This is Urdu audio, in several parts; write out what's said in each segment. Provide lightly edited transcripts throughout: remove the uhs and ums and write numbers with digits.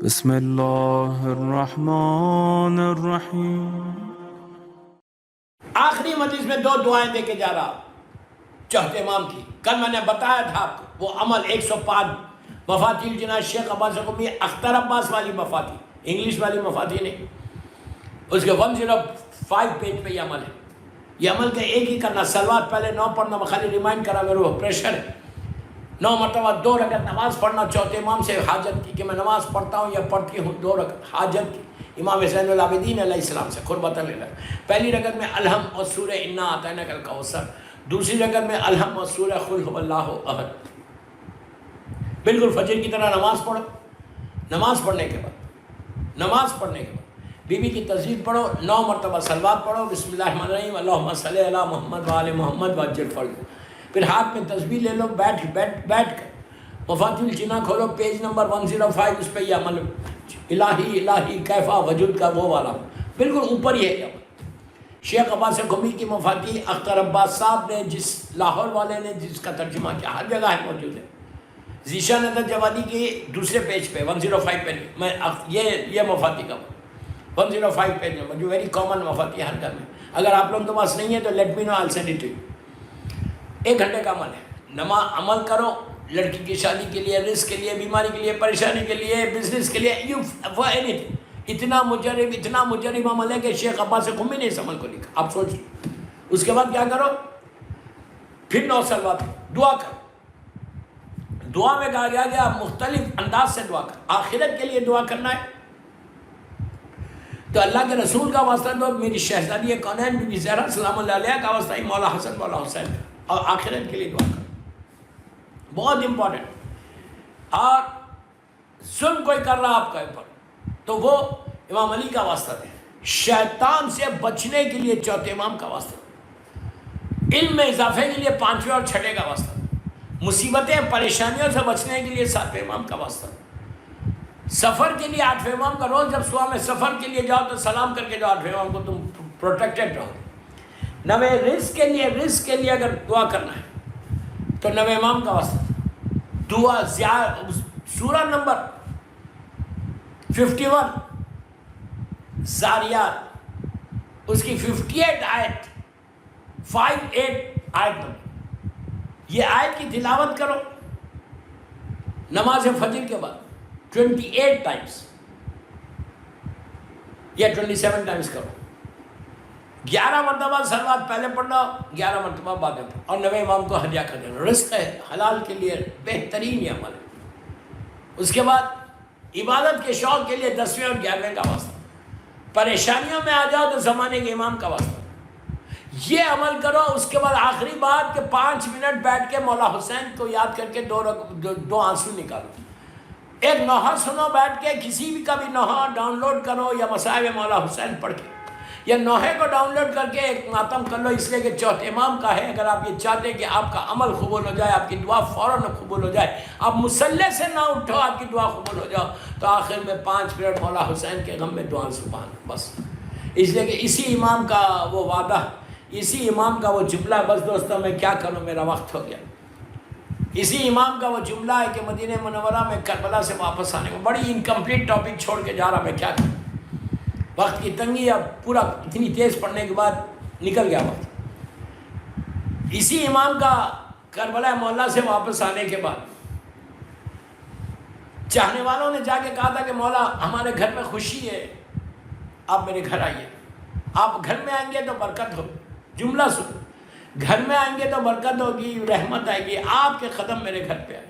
بسم اللہ الرحمن الرحیم۔ آخری مجلس میں دو دعائیں دے کے جا رہا چوتھے امام کی۔ کل میں نے بتایا تھا آپ کو وہ عمل 105 مفاتیح الجنان شیخ عباس قمی اختر عباس والی مفاتیح، انگلش والی مفاتیح نہیں، اس کے 105 پیج پہ یہ عمل ہے۔ یہ عمل کا ایک ہی کرنا، سلوات پہلے 9 پڑھنا، میں خالی ریمائنڈ کرا میرے وہ پریشر ہے، 9 مرتبہ 2 رکعت نماز پڑھنا چوتھے امام سے حاجت کی، کہ میں نماز پڑھتا ہوں یا پڑھتی ہوں 2 رکعت حاجت کی، امام زین العابدین علیہ السلام سے قربۃ للہ۔ پہلی رکعت میں الحم اور سورہ انا اعطیناک الکوثر، دوسری رکعت میں الحم اور سورہ قل هو اللہ احد۔ بالکل فجر کی طرح نماز پڑھو۔ نماز پڑھنے کے بعد بی بی کی تسبیح پڑھو، 9 مرتبہ صلوات پڑھو، بسم اللہ الرحمن الرحیم، اللہم صلی علی محمد وآل محمد وعجل فرجہ۔ پھر ہاتھ میں تسبیح لے لو، بیٹھ کر مفاتیح الجنان کھولو، پیج نمبر 105، اس پہ یہ عمل الہی الہی کیفا وجود کا وہ والا بالکل اوپر ہی ہے یہ عمل۔ شیخ عباس قمی کی مفاتیح اختر عباس صاحب نے، جس لاہور والے نے جس کا ترجمہ کیا، ہر جگہ ہے موجود ہے۔ ذیشان ندر جوادی کے دوسرے پیج پہ 105 پہ میں یہ مفاتیح کا 105 پیج نمبر، جو ویری کامن مفاتیح ہر گھر میں، اگر آپ لوگوں کے پاس نہیں ہے تو let me know, I will send it to you. 1 گھنٹے کا عمل ہے، عمل کرو، لڑکی کی شادی کے لیے، رزق کے لیے، بیماری کے لیے، پریشانی کے لیے، بزنس کے لیے، اتنا مجرب عمل ہے کہ شیخ عباس قمی نے اس عمل کو لکھا، آپ سوچ لیں۔ اس کے بعد کیا کرو، پھر 9 صلوات دعا کرو۔ دعا میں کہا گیا مختلف انداز سے دعا کر، آخرت کے لیے دعا کرنا ہے تو اللہ کے رسول کا واسطہ دو، میری شہزادی کونین بی بی زہرا سلام اللہ علیہ کا واسطہ، مولا حسن مولا حسین، اور آخرت کے لیے دعا کرو، بہت امپورٹنٹ۔ اور ظلم کوئی کر رہا آپ کا اوپر تو وہ امام علی کا واسطہ دیں، شیطان سے بچنے کے لیے چوتھے امام کا واسطہ دیں، علم میں اضافے کے لیے 5ویں اور 6ٹھے کا واسطہ دیں، مصیبتیں پریشانیوں سے بچنے کے لیے 7ویں امام کا واسطہ دیں، سفر کے لیے 8ویں امام کا، روز جب صبح میں سفر کے لیے جاؤ تو سلام کر کے جاؤ 8ویں امام کو، تم پروٹیکٹڈ رہو۔ 9ویں رزق کے لیے اگر دعا کرنا ہے تو 9ویں امام کا واسطہ دعا سورہ نمبر 51 زاریات، اس کی 58 آیت 58 آیت نمبر، یہ آیت کی تلاوت کرو نماز فجر کے بعد 28 ٹائمز یا 27 ٹائمز کرو، 11 مرتبہ صلوات پہلے پڑھنا، 11 مرتبہ بعد میں پڑھنا، اور 9ویں امام کو ہدیہ کر دینا۔ رزق ہے، حلال کے لیے بہترین یہ عمل ہے۔ اس کے بعد عبادت کے شوق کے لیے 10ویں اور 11ویں کا واسطہ، پریشانیوں میں آ جاؤ تو زمانے کے امام کا واسطہ، یہ عمل کرو۔ اس کے بعد آخری بات کہ 5 منٹ بیٹھ کے مولا حسین کو یاد کر کے دو آنسو نکالو، ایک نوحہ سنو بیٹھ کے، کسی بھی کا بھی نوحہ ڈاؤن لوڈ کرو، یا مصائب مولا حسین پڑھ کے، یا نوحے کو ڈاؤن لوڈ کر کے ایک ماتم کر لو، اس لیے کہ چوتھے امام کا ہے۔ اگر آپ یہ چاہتے کہ آپ کا عمل قبول ہو جائے، آپ کی دعا فوراً قبول ہو جائے، آپ مصلی سے نہ اٹھو، آپ کی دعا قبول ہو جاؤ، تو آخر میں 5 منٹ مولا حسین کے غم میں دعا سبحان بس۔ اس لیے کہ اسی امام کا وہ وعدہ، اسی امام کا وہ جملہ، بس دوستوں میں کیا کروں، میرا وقت ہو گیا، اسی امام کا وہ جملہ ہے کہ مدینہ منورہ میں کربلا سے واپس آنے کو، بڑی انکمپلیٹ ٹاپک چھوڑ کے جا رہا، میں کیا کروں، وقت کی تنگی، اب پورا اتنی تیز پڑھنے کے بعد نکل گیا وقت۔ اسی امام کا کربلا مولا سے واپس آنے کے بعد چاہنے والوں نے جا کے کہا تھا کہ مولا ہمارے گھر میں خوشی ہے، آپ میرے گھر آئیے، آپ گھر میں آئیں گے تو برکت ہو، جملہ سن، گھر میں آئیں گے تو برکت ہوگی، رحمت آئے گی، آپ کے قدم میرے گھر پہ آئے،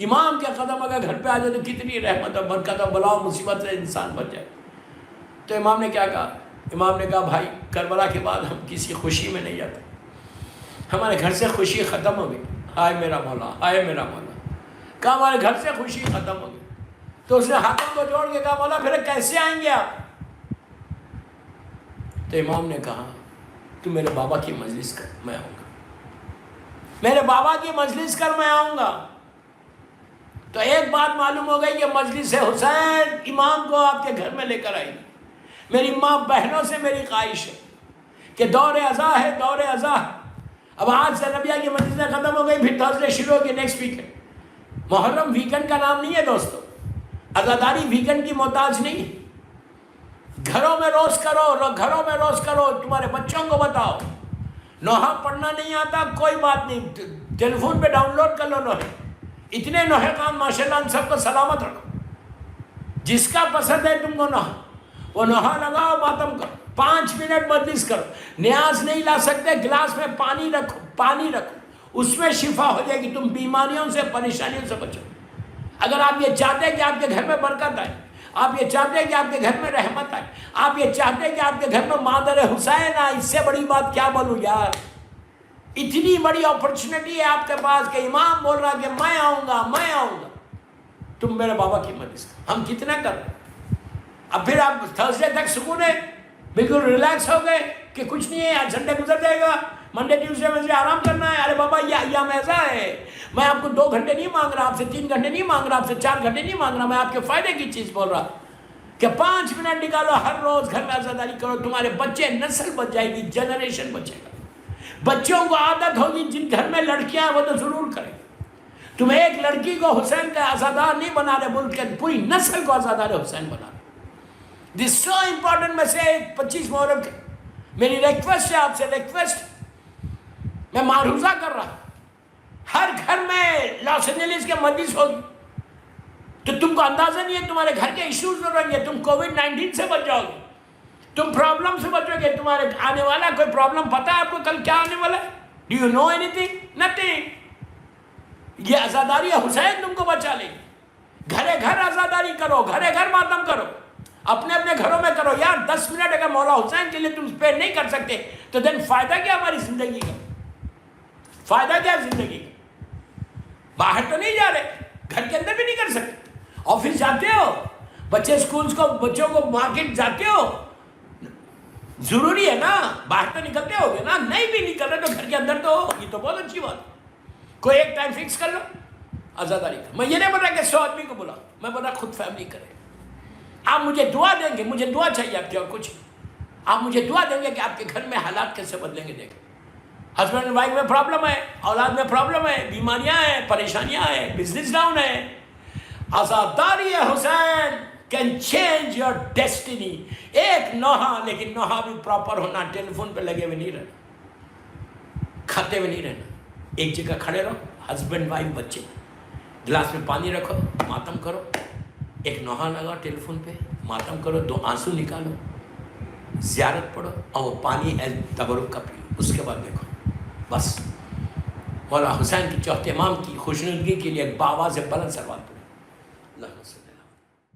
امام کے قدم اگر گھر پہ آ جائے تو کتنی رحمت اور برکت اور بلا و مصیبت سے انسان بچ جائے۔ تو امام نے کیا کہا، امام نے کہا بھائی کربلا کے بعد ہم کسی خوشی میں نہیں جاتے، ہمارے گھر سے خوشی ختم ہو گئی، ہائے میرا مولا، ہائے میرا مولا، کہا ہمارے گھر سے خوشی ختم ہو گئی۔ تو اس نے حاکم کو جوڑ کے کہا مولا پھر کیسے آئیں گے آپ؟ تو امام نے کہا تو میرے بابا کی مجلس کر، میں آؤں گا، میرے بابا کی مجلس کر، میں آؤں گا۔ تو ایک بات معلوم ہو گئی کہ مجلس حسین امام کو آپ کے گھر میں لے کر آئی گی۔ میری ماں بہنوں سے میری خواہش ہے کہ دور ازاں ہے، دور ازاں ہے، اب آج سے نبیہ کی مجلسیں ختم ہو گئی، پھر تھرسڈے شروع ہوگی، نیکسٹ ویکینڈ۔ محرم ویکینڈ کا نام نہیں ہے دوستو، عزاداری ویکینڈ کی محتاج نہیں ہے. گھروں میں روز کرو. تمہارے بچوں کو بتاؤ. نوحہ پڑھنا نہیں آتا کوئی بات نہیں, ٹیلی فون پہ ڈاؤن لوڈ کر لو نوحے. اتنے نوحے کام ماشاءاللہ ان سب کو سلامت رکھو. جس کا پسند ہے تم کو نوحہ, وہ نوحہ لگاؤ, ماتم کرو, 5 منٹ مجلس کرو. نیاز نہیں لا سکتے, گلاس میں پانی رکھو, اس میں شفا ہو جائے گی. تم بیماریوں سے, پریشانیوں سے بچو. اگر آپ یہ چاہتے ہیں کہ آپ کے گھر میں برکت آئے, آپ یہ چاہتے ہیں کہ آپ کے گھر میں رحمت آئے, آپ یہ چاہتے ہیں کہ آپ کے گھر میں مادر حسین آئے, اس سے بڑی بات کیا بولوں یار. اتنی بڑی اپرچونٹی ہے آپ کے پاس کہ امام بول رہا کہ میں آؤں گا. تم میرے بابا کی مجلس کرو. ہم کتنا کر رہے ہیں. اب پھر آپ تھرسڈے تک سکون ہے, بالکل ریلیکس ہو گئے کہ کچھ نہیں ہے, آج سنڈے گزر جائے گا, منڈے ٹیوزڈے ویسے آرام کرنا ہے. ارے بابا یہ ایام ایسا ہے, میں آپ کو 2 گھنٹے نہیں مانگ رہا, آپ سے 3 گھنٹے نہیں مانگ رہا, آپ سے 4 گھنٹے نہیں مانگ رہا. میں آپ کے فائدے کی چیز بول رہا کہ 5 منٹ نکالو ہر روز, گھر میں عزاداری کرو. تمہارے بچے, نسل بچ جائے گی, جنریشن بچے گا. بچوں کو عادت ہوگی, جن گھر میں لڑکیاں ہیں وہ تو ضرور کریں. تم ایک لڑکی کو حسین کا عزادار نہیں بنا رہے, بلکہ پوری نسل کو عزادار حسین بنا رہے. دس سو امپورٹنٹ. میں سے 25 محرم کے میری ریکویسٹ ہے آپ سے, میں معروضہ کر رہا, ہر گھر میں لاس اینجلس کے مجلس ہوگی. تو تم کو اندازہ نہیں ہے, تمہارے گھر کے ایشوز ہو رہیں گے, تم کووڈ-19 سے بچ جاؤ گے, تم پرابلم سے بچو گے. تمہارے آنے والا کوئی پرابلم پتا ہے آپ کو کل کیا آنے والا ہے؟ ڈو یو نو اینی تھنگ؟ نتھنگ. یہ عزاداری حسین تم کو بچا لے گی. گھرے گھر عزاداری کرو, گھرے گھر ماتم کرو, اپنے اپنے گھروں میں کرو. یار 10 منٹ اگر مولا حسین کے لیے تم اسپینڈ نہیں کر سکتے تو دین فائدہ کیا ہماری زندگی کا؟ فائدہ کیا زندگی کا؟ باہر تو نہیں جا رہے, گھر کے اندر بھی نہیں کر سکتے. آفس جاتے ہو, بچوں کو مارکیٹ جاتے ہو, ضروری ہے نا, باہر تو نکلتے ہو گے نا. نہیں بھی نکل رہے تو گھر کے اندر تو ہو, یہ تو بہت اچھی بات ہے. کوئی ایک ٹائم فکس کر لو عزاداری کا. میں یہ نہیں بتا کہ 100 آدمی کو بلا, میں بتا خود فیملی کرے. آپ مجھے دعا دیں گے, مجھے دعا چاہیے آپ کی اور کچھ. آپ مجھے دعا دیں گے کہ آپ کے گھر میں حالات کیسے بدلیں گے. دیکھیں, ہسبینڈ اینڈ وائف میں پرابلم ہے, اولاد میں پرابلم ہے, بیماریاں ہیں, پریشانیاں ہیں, بزنس ڈاؤن ہے. عزاداری حسین کین چینج یور ڈیسٹینی. ایک نوحہ, لیکن نوحہ بھی پراپر ہونا, ٹیلی فون پہ لگے ہوئے نہیں رہنا, کھاتے ہوئے نہیں رہنا. ایک جگہ کھڑے رہو, ہسبینڈ وائف بچے, گلاس میں پانی رکھو, ماتم کرو. ایک نوحہ لگاؤ ٹیلی فون پہ, ماتم کرو, 2 آنسو نکالو, زیارت پڑھو, اور وہ پانی تبرک کا پیو. اس کے بعد دیکھو, بس مولا حسین کی چوتھے امام کی خوشنودگی کے لیے ایک باواز بلند سروات پڑھو. اللہ